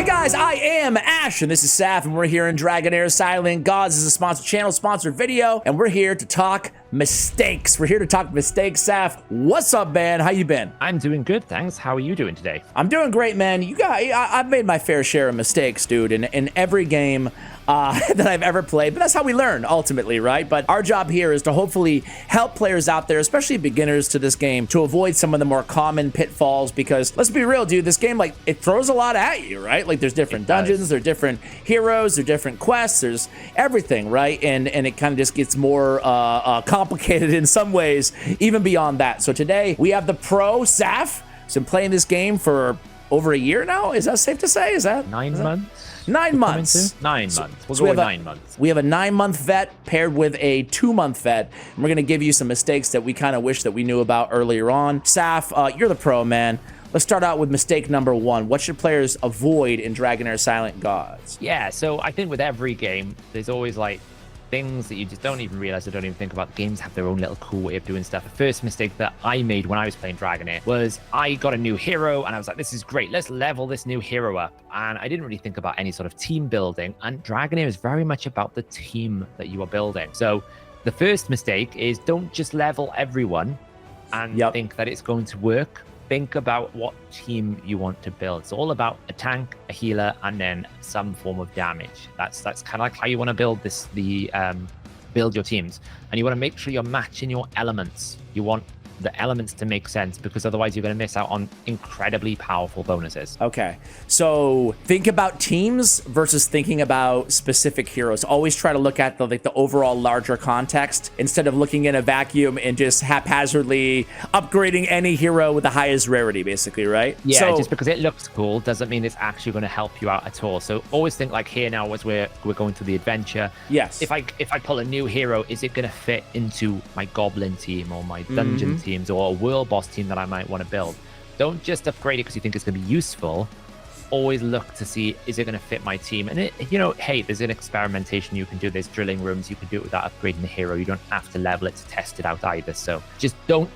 Hey guys, I am Ash, and this is Saf, and we're here in Dragonheir Silent Gods. This is a sponsored channel, sponsored video, and we're here to talk mistakes. We're here to talk mistakes. Saf, what's up, man? How you been? I'm doing good, thanks. How are you doing today? I'm doing great, man. I've made my fair share of mistakes, dude, in every game that I've ever played, but that's how we learn, ultimately, right? But our job here is to hopefully help players out there, especially beginners to this game, to avoid some of the more common pitfalls, because let's be real, dude, this game, like, it throws a lot at you, right? Like, there's different dungeons, there's different heroes, there's different quests, there's everything, right? And it kind of just gets more complicated in some ways, even beyond that. So today, we have the pro, Saf, who's been playing this game for over a year now. Is that safe to say? Is that 9 months? 9 months. 9 months. We'll So go with 9 months. We have a 9-month vet paired with a 2-month vet. And we're going to give you some mistakes that we kind of wish that we knew about earlier on. Saf, you're the pro, man. Let's start out with mistake number 1. What should players avoid in Dragonheir Silent Gods? Yeah, so I think with every game, there's always like things that you just don't even realize or don't even think about. Games have their own little cool way of doing stuff. The first mistake that I made when I was playing Dragonheir was I got a new hero and I was like, this is great. Let's level this new hero up. And I didn't really think about any sort of team building. And Dragonheir is very much about the team that you are building. So the first mistake is don't just level everyone and think that it's going to work. Think about what team you want to build. It's all about a tank, a healer, and then some form of damage. That's kind of like how you want to build build your teams. And you want to make sure you're matching your elements. You want the elements to make sense, because otherwise you're going to miss out on incredibly powerful bonuses. Okay, so think about teams versus thinking about specific heroes. Always try to look at the overall larger context instead of looking in a vacuum and just haphazardly upgrading any hero with the highest rarity, basically, right? Yeah, so, just because it looks cool doesn't mean it's actually going to help you out at all. So always think like here now as we're going through the adventure. Yes. If I pull a new hero, is it going to fit into my goblin team or my dungeon teams or a world boss team that I might want to build? Don't just upgrade it because you think it's going to be useful. Always look to see, is it going to fit my team? And hey, there's an experimentation you can do. There's drilling rooms. You can do it without upgrading the hero. You don't have to level it to test it out either. So just don't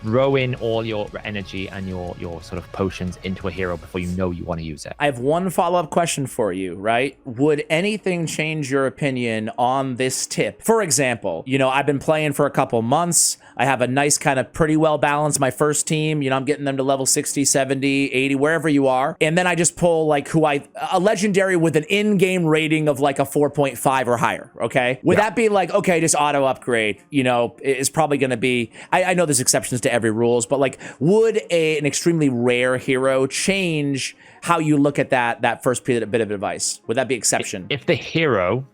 throw in all your energy and your sort of potions into a hero before you know you want to use it. I have one follow-up question for you, right? Would anything change your opinion on this tip? For example, I've been playing for a couple months. I have a nice kind of pretty well balanced my first team. I'm getting them to level 60, 70, 80, wherever you are. And then I just pull like a legendary with an in-game rating of like a 4.5 or higher, okay? Would that be like, okay, just auto upgrade, is probably going to be, I know there's exceptions to every rules, but like, would an extremely rare hero change how you look at that first bit of advice? Would that be exception? If the hero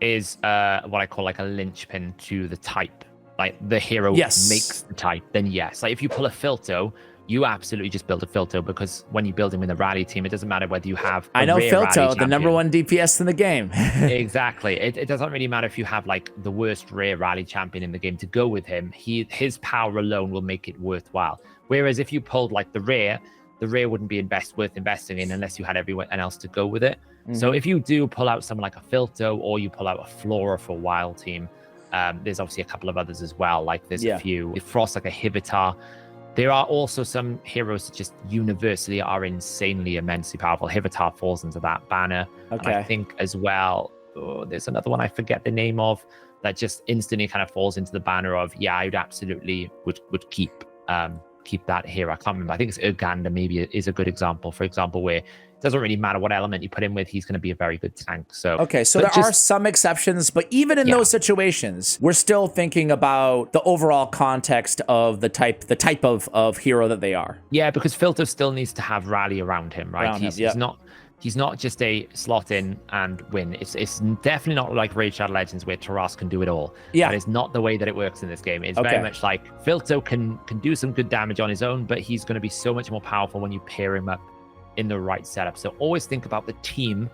is what I call like a linchpin to the type, like the hero makes the type, then yes. Like if you pull a Filto, you absolutely just build a Filto, because when you build him in the rally team, it doesn't matter whether you have I know Filto, the #1 DPS in the game. Exactly. It doesn't really matter if you have like the worst rare rally champion in the game to go with him. His power alone will make it worthwhile. Whereas if you pulled like the rare wouldn't be worth investing in unless you had everyone else to go with it. So if you do pull out someone like a Filto, or you pull out a Flora for Wild Team, there's obviously a couple of others as well. Like there's a few. If Frost, like a Hivitar. There are also some heroes that just universally are insanely, immensely powerful. Hivitar falls into that banner. Okay. And I think as well, there's another one I forget the name of that just instantly kind of falls into the banner of, I'd absolutely would keep that hero. I can't remember. I think it's Uganda maybe is a good example, for example, where it doesn't really matter what element you put in with, he's going to be a very good tank. So okay, so there are some exceptions, but even in those situations, we're still thinking about the overall context of the type of hero that they are. Yeah, because Filter still needs to have rally around him, right? He's not just a slot in and win. It's definitely not like Raid Shadow Legends where Taras can do it all. Yeah, that is not the way that it works in this game. It's very much like Filto can do some good damage on his own, but he's going to be so much more powerful when you pair him up in the right setup. So always think about the team.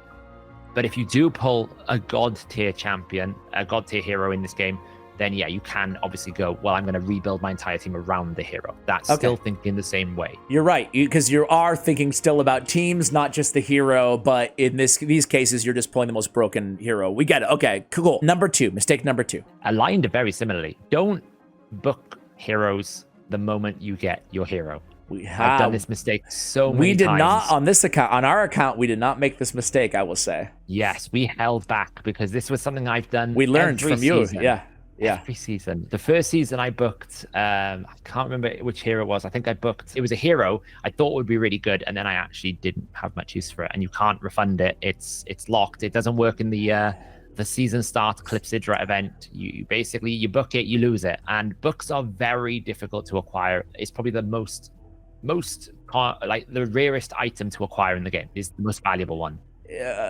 But if you do pull a god tier champion, a god tier hero in this game, then you can obviously go, well, I'm going to rebuild my entire team around the hero. That's still thinking the same way. You're right, because you are thinking still about teams, not just the hero, but in these cases, you're just pulling the most broken hero. We get it. Okay, cool. Mistake number 2. Aligned very similarly. Don't book heroes the moment you get your hero. We I've done have. this mistake so many We did times. not on this account. On our account, we did not make this mistake, I will say. Yes, we held back because this was something I've done. We learned every from you. season. Yeah. Yeah. Every season. The first season I booked, I can't remember which hero it was. I think I booked, it was a hero I thought would be really good, and then I actually didn't have much use for it, and you can't refund it. It's locked. It doesn't work in the season start Clip Sidra event. You basically, you book it, you lose it. And books are very difficult to acquire. It's probably the most like the rarest item to acquire in the game. Is the most valuable one.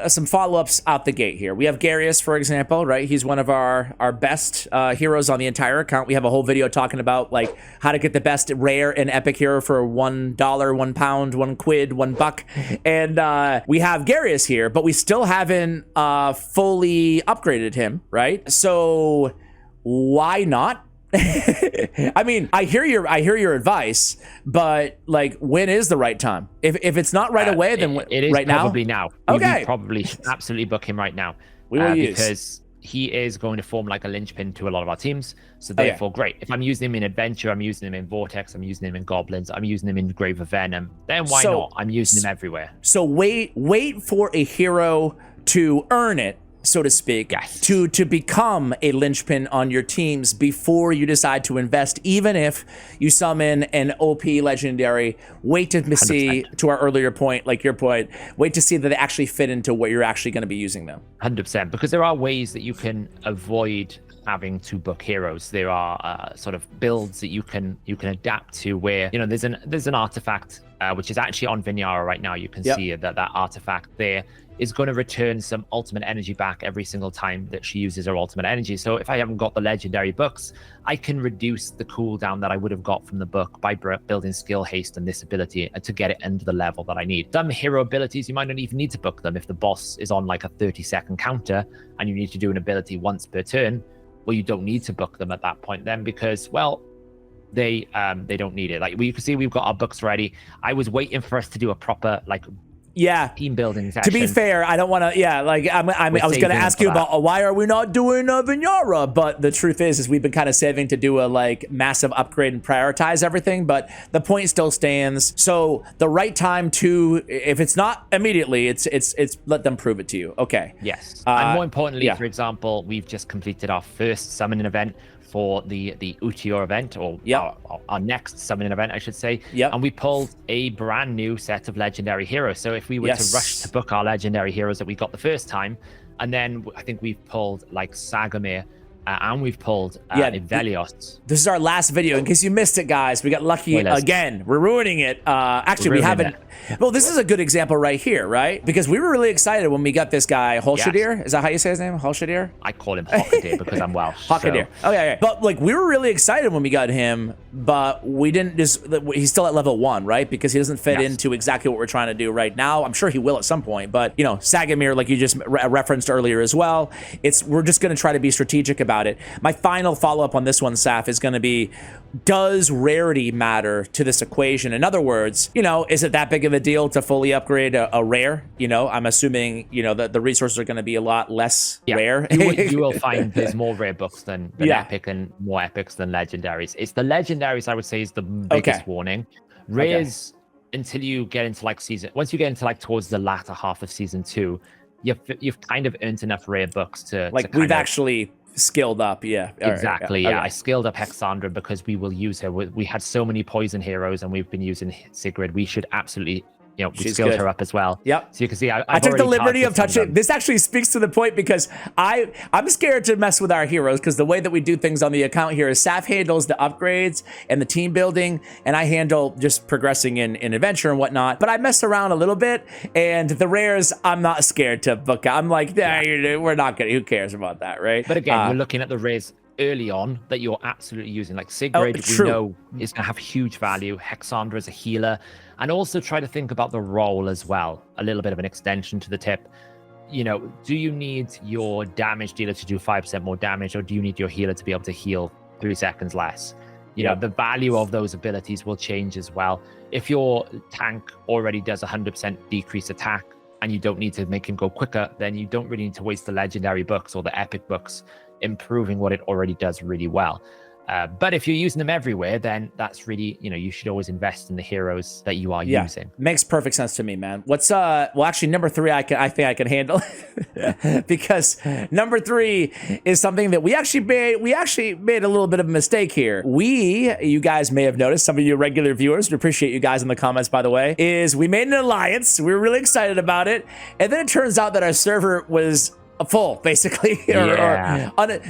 Some follow-ups out the gate here. We have Garius, for example, right? He's one of our best heroes on the entire account. We have a whole video talking about like how to get the best rare and epic hero for $1, £1, £1, $1. And we have Garius here, but we still haven't fully upgraded him, right? So why not? I mean, I hear your advice, but like, when is the right time? If it's not right away, then it is right probably now. Okay, we probably should absolutely book him right now. We will use, because he is going to form like a linchpin to a lot of our teams. So therefore, great. If I'm using him in Adventure, I'm using him in Vortex, I'm using him in Goblins, I'm using him in Grave of Venom. Then why not? I'm using him everywhere. So wait for a hero to earn it, so to speak, yes, to become a linchpin on your teams before you decide to invest. Even if you summon an OP legendary, wait to see, 100%. To our earlier point, like your point, wait to see that they actually fit into what you're actually going to be using them. 100%, because there are ways that you can avoid having to book heroes. There are sort of builds that you can adapt to, where there's an artifact which is actually on Vinyara right now. You can see that artifact there is going to return some ultimate energy back every single time that she uses her ultimate energy. So if I haven't got the legendary books, I can reduce the cooldown that I would have got from the book by building skill haste and this ability to get it into the level that I need. Some hero abilities, you might not even need to book them. If the boss is on like a 30-second counter and you need to do an ability once per turn, well, you don't need to book them at that point then, because, well, they don't need it. Like, you can see we've got our books ready. I was waiting for us to do a proper like team building session. To be fair, I don't want to. Yeah, like I was going to ask you about why are we not doing Vinyara, but the truth is we've been kind of saving to do a like massive upgrade and prioritize everything. But the point still stands. So the right time to, if it's not immediately, it's let them prove it to you. Okay. Yes. And more importantly, for example, we've just completed our first summoning event for the Utior event, or our next summoning event, I should say. And we pulled a brand new set of legendary heroes. So if we were to rush to book our legendary heroes that we got the first time, and then I think we've pulled like Sagamir, and we've pulled Ivelios. This is our last video. In case you missed it, guys, we got lucky again. We're ruining it. Actually, we haven't. Well, this is a good example right here, right? Because we were really excited when we got this guy, Holshadir. Is that how you say his name? Holshadir? I call him Hockadir because I'm Welsh. Hockadir. So. Okay. But like, we were really excited when we got him, but we didn't just, he's still at level 1, right? Because he doesn't fit into exactly what we're trying to do right now. I'm sure he will at some point, but Sagamir, like you just referenced earlier as well, we're just going to try to be strategic about it. My final follow-up on this one, Saf, is going to be, does rarity matter to this equation? In other words, is it that big of a deal to fully upgrade a rare? I'm assuming, that the resources are going to be a lot less rare. You will find there's more rare books than epic, and more epics than legendaries. It's the legendaries, I would say, is the biggest warning. Rares, until you get into like once you get into like towards the latter half of season 2, you've kind of earned enough rare books to we've actually skilled up. Exactly. I skilled up Hexandra because we will use her. We had so many poison heroes and we've been using Sigrid. We should absolutely we skilled her up as well. Yep. So you can see I took the liberty of touching. This actually speaks to the point, because I'm scared to mess with our heroes, because the way that we do things on the account here is Saf handles the upgrades and the team building, and I handle just progressing in adventure and whatnot. But I mess around a little bit, and the rares I'm not scared to book. I'm like, we're not gonna. Who cares about that, right? But again, we're looking at the rares early on that you're absolutely using. Like Sigrid, we know is going to have huge value. Hexandra is a healer. And also try to think about the role as well. A little bit of an extension to the tip. Do you need your damage dealer to do 5% more damage, or do you need your healer to be able to heal 3 seconds less? The value of those abilities will change as well. If your tank already does 100% decrease attack and you don't need to make him go quicker, then you don't really need to waste the legendary books or the epic books improving what it already does really well. But if you're using them everywhere, then that's really, you should always invest in the heroes that you are using. Makes perfect sense to me, man. What's well, actually, number 3, I think I can handle because number 3 is something that we actually made a little bit of a mistake here. You guys may have noticed, some of you regular viewers, we appreciate you guys in the comments, by the way, is we made an alliance. We were really excited about it, and then it turns out that our server was full, basically.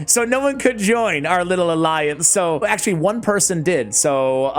So no one could join our little alliance. So actually one person did. So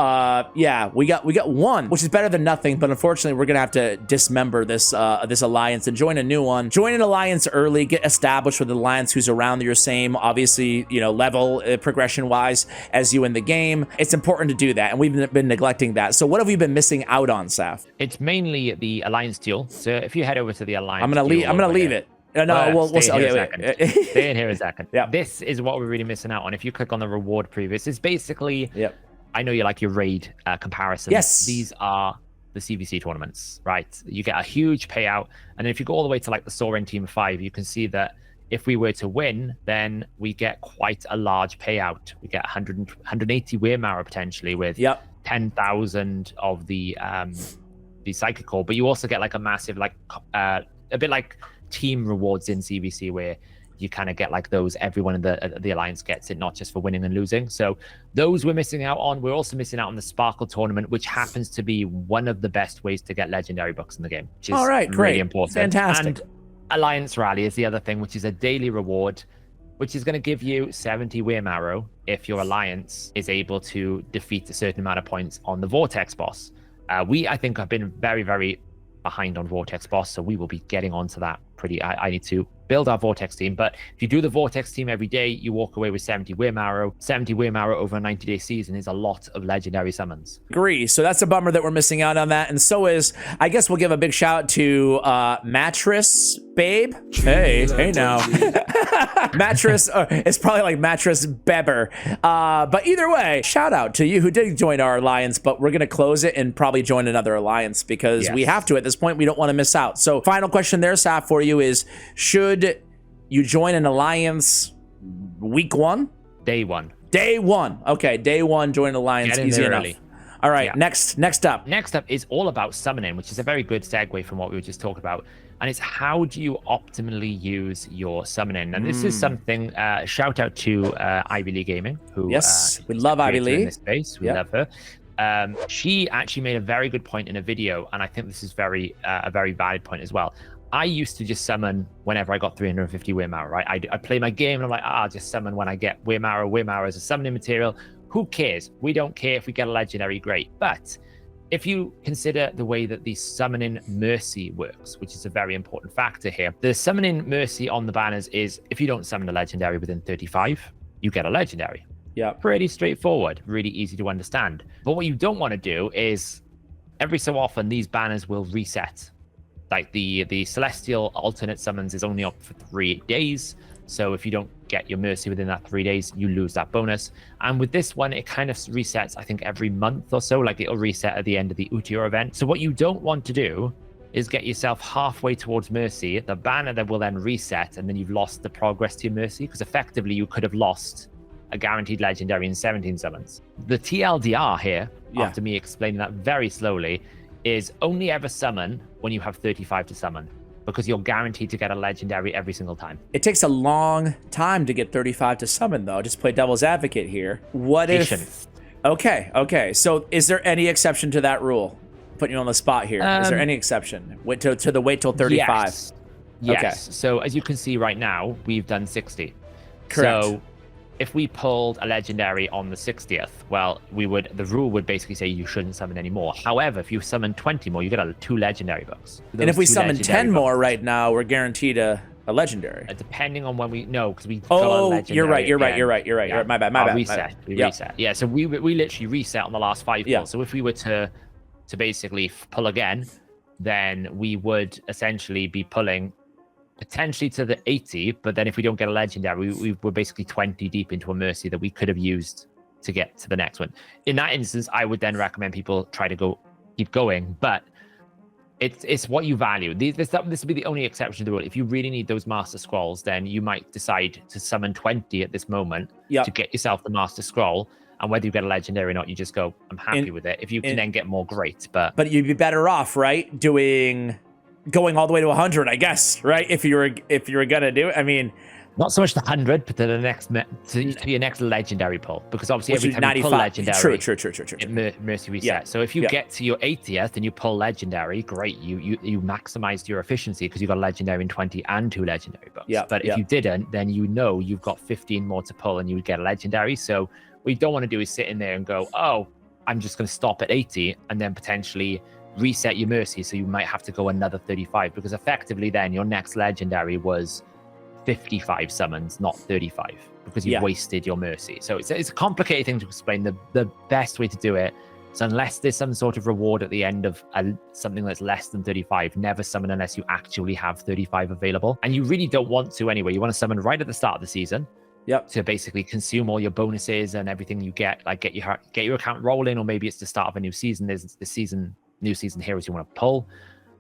yeah, we got one, which is better than nothing. But unfortunately, we're gonna have to dismember this alliance and join a new one. Join an alliance early, get established with an alliance who's around your same, obviously, level progression wise as you in the game. It's important to do that, and we've been neglecting that. So what have we been missing out on, Saf? It's mainly the alliance deal. So if you head over to the alliance, I'm gonna leave it. No, we'll stay in here a second. Yeah. This is what we're really missing out on. If you click on the reward previous, it's basically, I know you like your raid comparisons. Yes. These are the CVC tournaments, right? You get a huge payout. And if you go all the way to like the Soaring Team 5, you can see that if we were to win, then we get quite a large payout. We get 180 Weirmarrow potentially with 10,000 of the Psychic Core. But you also get like a massive, like a bit like team rewards in CVC where you kind of get like those, everyone in the alliance gets it, not just for winning and losing. So those we're missing out on. We're also missing out on the Sparkle tournament, which happens to be one of the best ways to get legendary books in the game, which is really important. Fantastic. And Alliance Rally is the other thing, which is a daily reward, which is going to give you 70 Weirmarrow if your alliance is able to defeat a certain amount of points on the Vortex boss. I think have been very, very behind on Vortex boss, so we will be getting onto that I need to build our Vortex team. But if you do the Vortex team every day, you walk away with 70 Weirmarrow. 70 Weirmarrow over a 90-day season is a lot of legendary summons. Agree. So that's a bummer that we're missing out on that. And so is, I guess we'll give a big shout to Mattress Babe. Hey now. Mattress, it's probably like Mattress Beber. But either way, shout out to you who did join our alliance, but we're going to close it and probably join another alliance because we have to at this point. We don't want to miss out. So final question there, Saf, for you is, should you join an alliance week 1? Day 1. Day 1. Okay, day 1, join an alliance. Easy enough. Early. All right, next up. Next up is all about summoning, which is a very good segue from what we were just talking about. And it's how do you optimally use your summoning? And this is something, shout out to Ivy Lee Gaming, who we love Ivy Lee in this space. We love her. She actually made a very good point in a video, and I think this is a very valid point as well. I used to just summon whenever I got 350 Weirmarrow, right? I play my game and I'm like, I'll just summon when I get Weirmarrow. Weirmarrow is a summoning material. Who cares? We don't care if we get a legendary, great. But if you consider the way that the summoning mercy works, which is a very important factor here, the summoning mercy on the banners is if you don't summon a legendary within 35, you get a legendary. Yeah. Pretty straightforward, really easy to understand. But what you don't want to do is every so often these banners will reset. Like the Celestial alternate summons is only up for 3 days. So if you don't get your mercy within that 3 days, you lose that bonus. And with this one, it kind of resets, I think, every month or so. Like it'll reset at the end of the Utyr event. So what you don't want to do is get yourself halfway towards mercy. The banner that will then reset, and then you've lost the progress to your mercy, because effectively you could have lost a guaranteed legendary in 17 summons. The TLDR here, after me explaining that very slowly, is only ever summon when you have 35 to summon, because you're guaranteed to get a legendary every single time. It takes a long time to get 35 to summon, though. Just play devil's advocate here. What if... Okay. So is there any exception to that rule? Putting you on the spot here. Is there any exception to the wait till 35? Yes. Okay. So as you can see right now, we've done 60. Correct. So if we pulled a legendary on the 60th, well, the rule would basically say you shouldn't summon anymore. However, if you summon 20 more, you get 2 legendary books. And if we summon 10 more right now, we're guaranteed a legendary. Depending on when because we got a legendary. You're right. My bad. Reset. Reset. Yeah, so we literally reset on the last 5 pulls. So if we were to basically pull again, then we would essentially be pulling potentially to the 80, but then if we don't get a legendary, we're basically 20 deep into a mercy that we could have used to get to the next one. In that instance, I would then recommend people try to keep going. But It's what you value. This would be the only exception to the rule. If you really need those Master Scrolls, then you might decide to summon 20 at this moment to get yourself the Master Scroll. And whether you get a legendary or not, you just go, I'm happy with it. If you can then get more, great. But you'd be better off, right? Going all the way to 100, I guess, right? If you were gonna do it, I mean, not so much the 100, but to your next legendary pull, because obviously every time you pull legendary, true. It mercy reset. So if you get to your 80th and you pull legendary, great, you maximized your efficiency because you got a legendary in 20 and 2 legendary books. But if you didn't, then you've got 15 more to pull and you would get a legendary. So what you don't want to do is sit in there and go, oh, I'm just going to stop at 80 and then potentially reset your mercy. So you might have to go another 35, because effectively then your next legendary was 55 summons, not 35, because you wasted your mercy. So it's a complicated thing to explain. The best way to do it is, unless there's some sort of reward at the end of something that's less than 35, never summon unless you actually have 35 available. And you really don't want to anyway. You want to summon right at the start of the season. To basically consume all your bonuses and everything you get, like get your account rolling, or maybe it's the start of a new season. There's new season heroes you want to pull.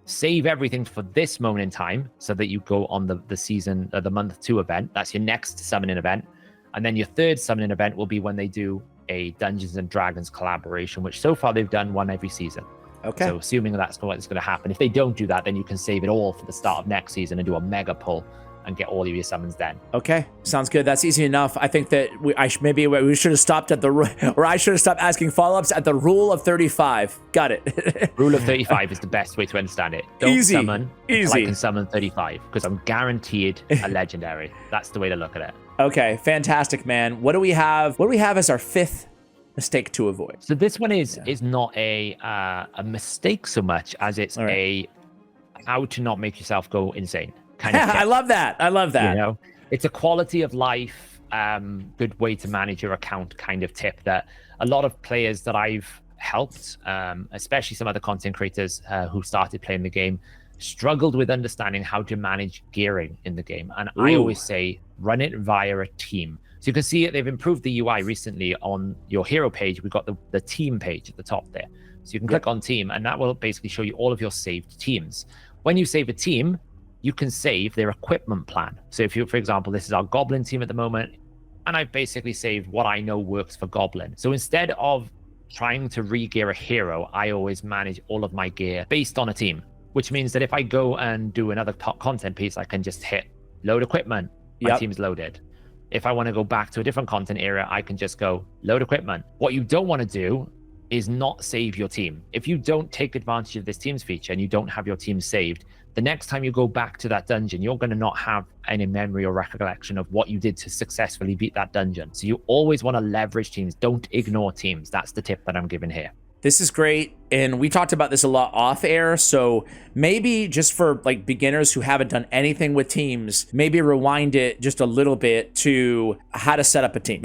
Save everything for this moment in time so that you go on the season, the month 2 event. That's your next summoning event. And then your third summoning event will be when they do a Dungeons and Dragons collaboration, which so far they've done one every season. Okay. So assuming that's what's going to happen. If they don't do that, then you can save it all for the start of next season and do a mega pull and get all of your summons then. Okay, sounds good. That's easy enough. I think that maybe we should have stopped at or I should have stopped asking follow-ups at the rule of 35. Got it. Rule of 35 is the best way to understand it. Don't summon until I can summon 35, because I'm guaranteed a legendary. That's the way to look at it. Okay, fantastic, man. What do we have? What do we have as our 5th mistake to avoid? So this one is not a mistake so much as it's how to not make yourself go insane. Kind of I love that. You know, it's a quality of life, good way to manage your account kind of tip that a lot of players that I've helped, especially some other content creators who started playing the game, struggled with understanding how to manage gearing in the game. And I always say, run it via a team. So you can see they've improved the UI recently. On your hero page, we've got the team page at the top there. So you can click on team, and that will basically show you all of your saved teams. When you save a team, you can save their equipment plan. So if you, for example, this is our Goblin team at the moment, and I've basically saved what I know works for Goblin. So instead of trying to re-gear a hero, I always manage all of my gear based on a team, which means that if I go and do another top content piece, I can just hit load equipment. My team's loaded. If I want to go back to a different content area, I can just go load equipment. What you don't want to do is not save your team. If you don't take advantage of this teams feature and you don't have your team saved, the next time you go back to that dungeon, you're going to not have any memory or recollection of what you did to successfully beat that dungeon. So you always want to leverage teams. Don't ignore teams. That's the tip that I'm giving here. This is great. And we talked about this a lot off air. So maybe just for like beginners who haven't done anything with teams, maybe rewind it just a little bit to how to set up a team.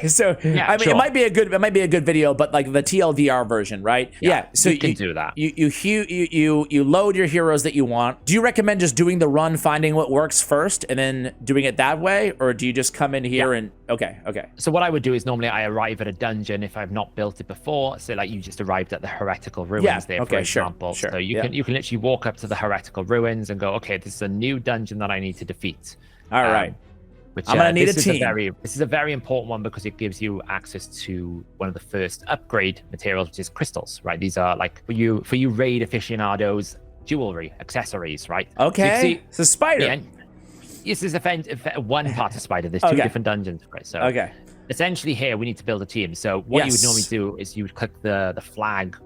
So I mean, it might be a good video, but like the TLDR version, right? So you can do that. You load your heroes that you want. Do you recommend just doing the run, finding what works first, and then doing it that way, or do you just come in here and okay? So what I would do is normally I arrive at a dungeon if I've not built it before. So like you just arrived at the heretical ruins there, for example. Sure. So you can literally walk up to the heretical ruins and go, okay, this is a new dungeon that I need to defeat. All right. Which, I'm gonna need a team. This is a very important one because it gives you access to one of the first upgrade materials, which is crystals, right? These are like for you raid aficionados, jewelry, accessories, right? Okay. So it's a spider. This is one part of spider. There's 2 different dungeons, right? So essentially here we need to build a team. So what you would normally do is you would click the flag.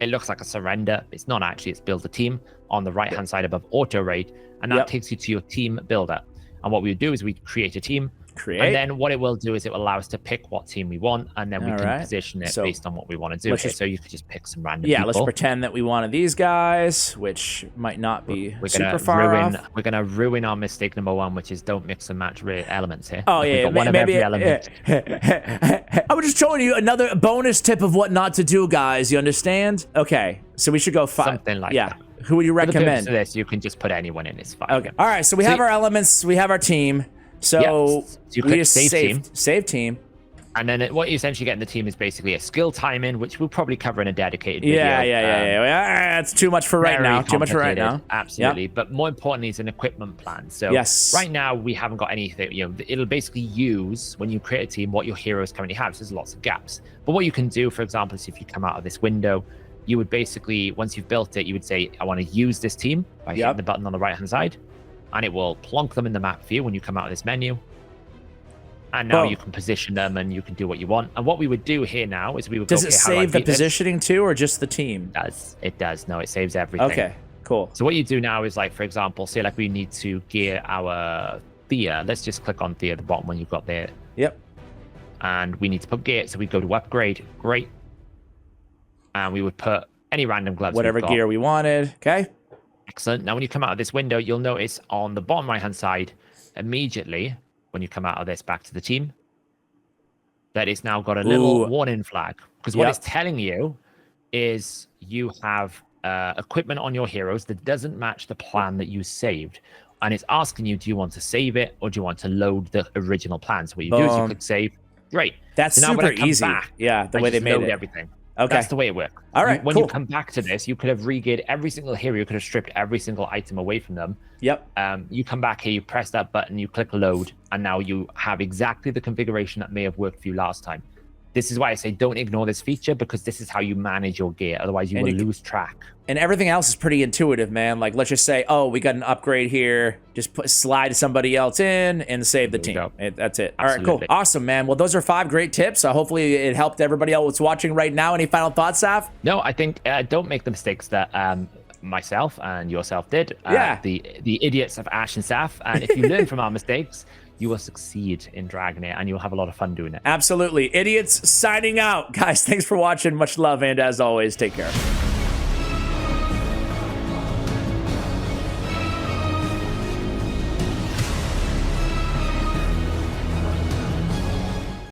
It looks like a surrender. It's not actually. It's build a team on the right hand side above auto raid, and that takes you to your team builder. And what we would do is we create a team. And then what it will do is it will allow us to pick what team we want, and then we can position it based on what we want to do. So you could just pick some random people. Let's pretend that we wanted these guys, which might not be super far off. We're going to ruin our mistake number 1, which is don't mix and match elements here. Oh, yeah. One of every element. I was just showing you another bonus tip of what not to do, guys. You understand? Okay. So we should go 5. Something like that. Who would you recommend? For this, you can just put anyone in. It's fine. Okay. All right. So we have our elements. We have our team. So you we just save team. And then what you essentially get in the team is basically a skill timing, which we'll probably cover in a dedicated video. Yeah. That's too much for right now. Too much for right now. Absolutely. Yep. But more importantly, it's an equipment plan. So yes. right now, we haven't got anything. It'll basically use, when you create a team, what your heroes currently have. So there's lots of gaps. But what you can do, for example, is if you come out of this window, you would basically, once you've built it, you would say, I want to use this team by hitting the button on the right-hand side. And it will plonk them in the map view when you come out of this menu. And now you can position them and you can do what you want. And what we would do here now is we would Does it save the positioning too, or just the team? It does. No, it saves everything. Okay, cool. So what you do now is, like, for example, say like we need to gear our Thea. Let's just click on Thea at the bottom when you've got there. Yep. And we need to put gear. So we go to upgrade. Great. And we would put any random gloves. Whatever gear we wanted. Okay. Excellent. Now, when you come out of this window, you'll notice on the bottom right-hand side, immediately, when you come out of this back to the team, that it's now got a little warning flag. Because what it's telling you is you have equipment on your heroes that doesn't match the plan that you saved. And it's asking you, do you want to save it or do you want to load the original plan? So what you do is you click save. Great. That's so now super easy. Back, the way they made it. Everything. Okay. That's the way it works. All right, when you come back to this, you could have re-geared every single hero. You could have stripped every single item away from them. Yep. You come back here, you press that button, you click load, and now you have exactly the configuration that may have worked for you last time. This is why I say don't ignore this feature, because this is how you manage your gear. Otherwise, you will lose track. And everything else is pretty intuitive, man. Like, let's just say, oh, we got an upgrade here. Just slide somebody else in and save the team. That's it. All right, cool. Awesome, man. Well, those are 5 great tips. Hopefully, it helped everybody else watching right now. Any final thoughts, Saf? No, I think don't make the mistakes that myself and yourself did. The idiots of Ash and Saf. And if you learn from our mistakes, you will succeed in Dragonheir, and you'll have a lot of fun doing it. Absolutely. Idiots signing out. Guys, thanks for watching. Much love, and as always, take care.